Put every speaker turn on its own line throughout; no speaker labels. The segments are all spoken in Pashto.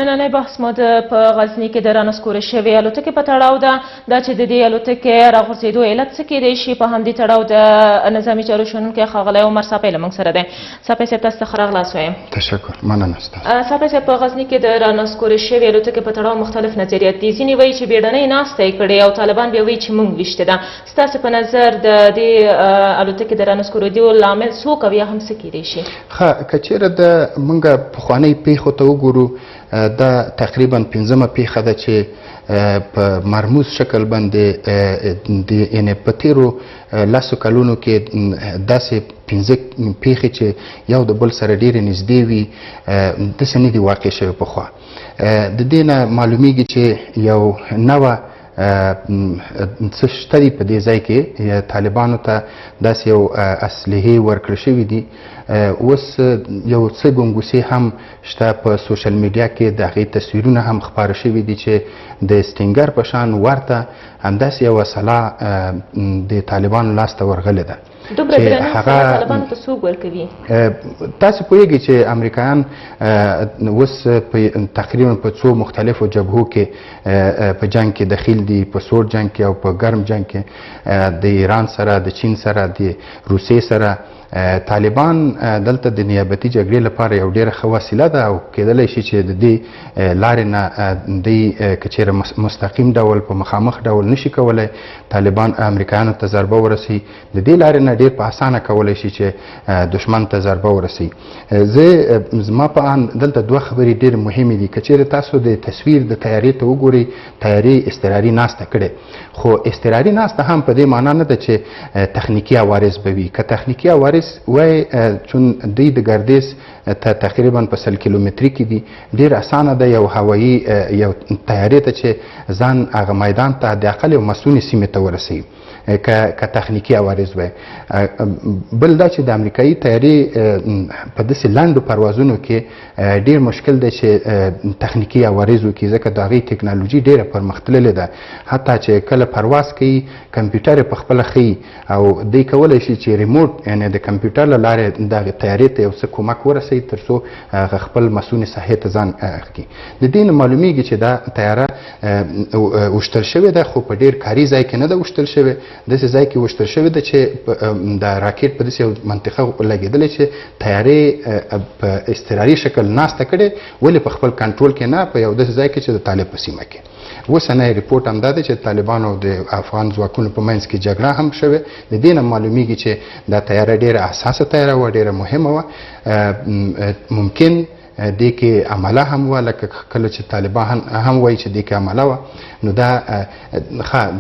نننی بحث مو په غزني کې د رانسکورې شوې الوتکې په تړاو ده دا چې د دې الوتکې راغورځېدو علت څه کیدی شي په همدې تړاو د نظامي چارو شنونکی ښاغلی عمر صافی له موږ سره دی. صافی صاحب تاسو ته ښه راغلاست وایم.
تشکر، مننه ستاسو.
صافی صاحب په غزني کې د رانسکورې شوې الوتکې په تړاو مختلف نظریات دي. ځینې وایي چې بیړنۍ ناسته یې کړې او طالبان بیا وایي چې موږ ویشتې ده. ستاسو په نظر د دې الوتکې د رانسکورېدو لامل څوک او یا هم څه کیدی شي؟
ښه، که چېرې د موږ پخوانۍ پیښو ته وګورو، دا تقریبا 5مه پیښه ده چې په مرموز شکل باندې یعنې په تیرو 10 کلونو کې داسې 5 پیښې چې یو د بل سره ډېرې نږدې وي داسې نه دي واقع شوې پخوا. د دې نه معلومیږي چې یو نوه څه شته دي په دې ځای کې، طالبانو ته داسې یو اسلحې ورکړل شوي دي. اوس یو څه ګنګوسې هم شته په سوشل میډیا کې، د هغې تصویرونه هم خپاره شوي دي چې د سټینګر په شان ورته همداسې یوه سلاح د طالبانو لاسته ورغلې ده.
دومره درنه سلاح طالبانو ته څوک ورکوي؟
تاسو پوهیږئ چې امریکایان اوس تقریبا په څو مختلفو جبهو کې په جنګ کې دخیل دي، په سوړ جنګ کې او په ګرم جنګ کې د ایران سره، د چین سره، د روسیې سره. طالبان دلته د نیابتي جګړې لپاره یو ډېره ښه وسیله ده او کیدلی شي چې د دې لارې نه دوی که چېرې مستقیم ډول په مخامخ ډول نشي کولی طالبان امریکایانو ته ضربه ورسوي، د دې لارې نه ډېر په اسانه کولی شي چې دښمن ته ضربه ورسوي. زما په اند دلته دوه خبرې ډېرې مهمې دي. که چېرې تاسو د تصویر د طیارې ته وګورئ، طیارې اضطراري ناسته کړې، خو اضطراري ناسته هم په دې معنا نه ده چې تخنیکي عوارض به وي. که تخنیکي عوارض وای، چون دوی د ګردیز ته تقریبا په 100 کیلومتري کې دي، ډېر اسانه ده یو هوایي یو طیارې ته چې ځان هغه میدان ته د اقل یو مسونې سیمې ته ورسوي که تخنیکي عوارض وای. بل دا چې د امریکایي طیارې په داسې لنډو پروازونو کې ډېر مشکل دی چې تخنیکي عوارض وکړي، ځکه د هغې ټکنالوژي ډېره پرمختللې ده. حتی چې کله پرواز کوي کمپیوټر یې پخپله ښیي او دوی کولی شي چې ریموټ یعنې د کمپیوټر له لارې دغې طیارې ته یو څه کومک ورسوي تر څو هغه خپل مسونې ساحې ته ځان کړي. د دې نه معلومیږي چې دا طیاره وشتل شوې ده، خو په ډېر کاري ځای کې نه ده وشتل شوې، داسې ځای کې وشتل شوې ده چې د راکټ په داسې یو منطقه لګېدلی چې طیارې په اضطراري شکل ناسته کړې، ولې په خپل کنټرول کې نه، په یو داسې ځای کې چې د طالب په سیمه کې. اوسنی ریپورټ هم دا دی چې طالبانو او د افغان ځواکونو په منځ کې جګړه هم شوې. د دې نه معلومیږي چې دا طیاره ډېره حساسه طیاره وه، ډېره مهمه وه. ممکن دې کې عمله هم وه، لکه کله چې طالبان هم وایي چې دې کې عمله وه. نو دا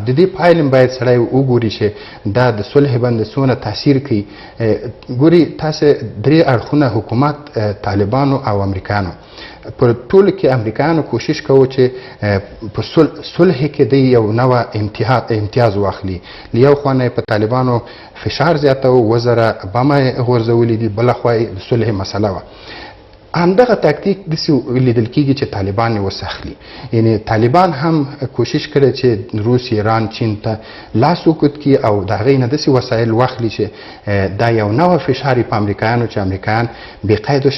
د دې پایلې باید سړی وګوري چې دا د صلح باندې څومره تاثیر کوي. ګوري تاسې درې اړخونه، حکومت، طالبانو او امریکایانو، په ټولو کې امریکایانو کوشش کوو چې په صلح کې د یو نوه امتیاز واخلي. له یو خوا نه په طالبانو فشار زیاتو، 2000 بمه یې غورځولي دي، بله خوا یې د صلح مسله وه. همدغه تاکتیک داسې لیدل کېږي چې طالبان یې وسخلي. یعنې طالبان هم کوشش کړی چې روس، ایران، چین ته لاس اوږد کړي او د هغې نه داسې وسایل واخلي چې دا یو نوه فشار یې په امریکایانو چې امریکایان بې قید و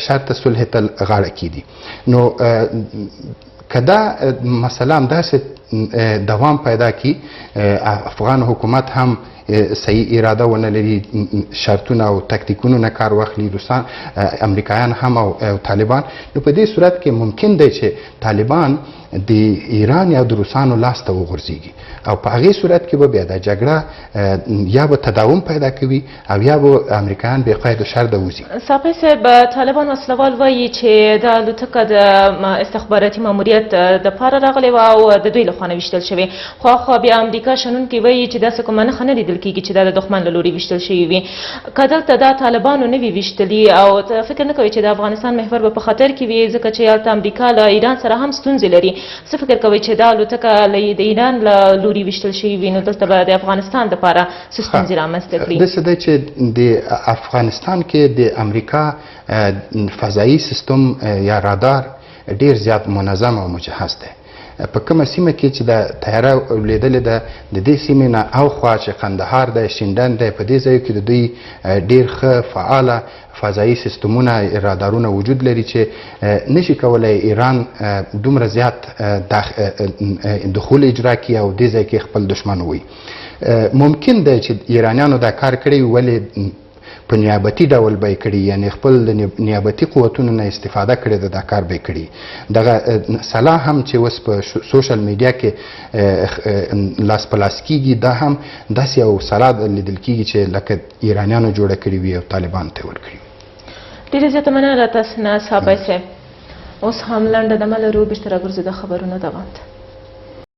شرطه صلح ته غاړه کیږي. نو که دا مسله همداسې دوام پیدا کړي، افغان حکومت هم صحیح اراده ونه لري، شرطونه او تکتیکونو نه کار واخلي، روسان، امریکایان هم او طالبان، نو په دې صورت کې ممکن دی چې طالبان د ایران یا د روسانو لاس ته وغورځېږي او په هغې صورت کې به بیا دا جګړه یا به تداوم پیدا کوي او یا به امریکایان بې قید و شرطه وځي.
صافی صاحب، طالبان وسلوال وایي چې دا الوتکه د استخباراتي ماموریت دپاره راغلې وه او د دوی لخوا نه ویشتل شوې، خو بیا امریکا شنونکي وایي چې داسې کومه نښه نه لیدل کېږي چې دا د دښمن له لورې ویشتل شوي وي. که دلته دا طالبانو نه وي ویشتلي او فکر نه کوئ چې د افغانستان محور به په خطر کې وي، ځکه چې هلته امریکا له ایران سره هم ستونزې لري، څه فکر کوئ چې دا الوتکه د ایران له لورې ویشتل شوي وي، نو دلته به د افغانستان دپاره څه ستونزې رامنځته کړي؟
داسې دی چې د افغانستان کې د امریکا فضایي سیستم یا رادار ډېر زیات منظم او مجهز دی. په کومه سیمه کې چې د طیاره ولیدلې ده د دې سیمې نه اخوا چې قندهار دی شینډن دی په دې ځایو کې د دوی ډېر ښه فعاله فضایي سیستمونه رادارونه وجود لري چې نشي کولی ایران دومره زیات دخول اجرا کړي او دې ځای کې خپل دشمن ووي. ممکن دی چې ایرانیانو دا کار کړی ولې په نیابتي ډول به یې کړي یعنې خپل نیابتي قوتونو نه استفاده کړې ده دا کار به یې کړي. دغه سلاح هم چې اوس په سوشل میډیا کې لاس په لاس کېږي دا هم داسې یو سلاح لیدل کېږي چې لکه ایرانیانو جوړه کړې وي او طالبانو ته یې ورکړي.
ډېره زیاته مننه له تاسو نه صاحبی صاحب. اوس هم لنډه دمه لرو بېرته راګرځو د خبرونو دوام ته.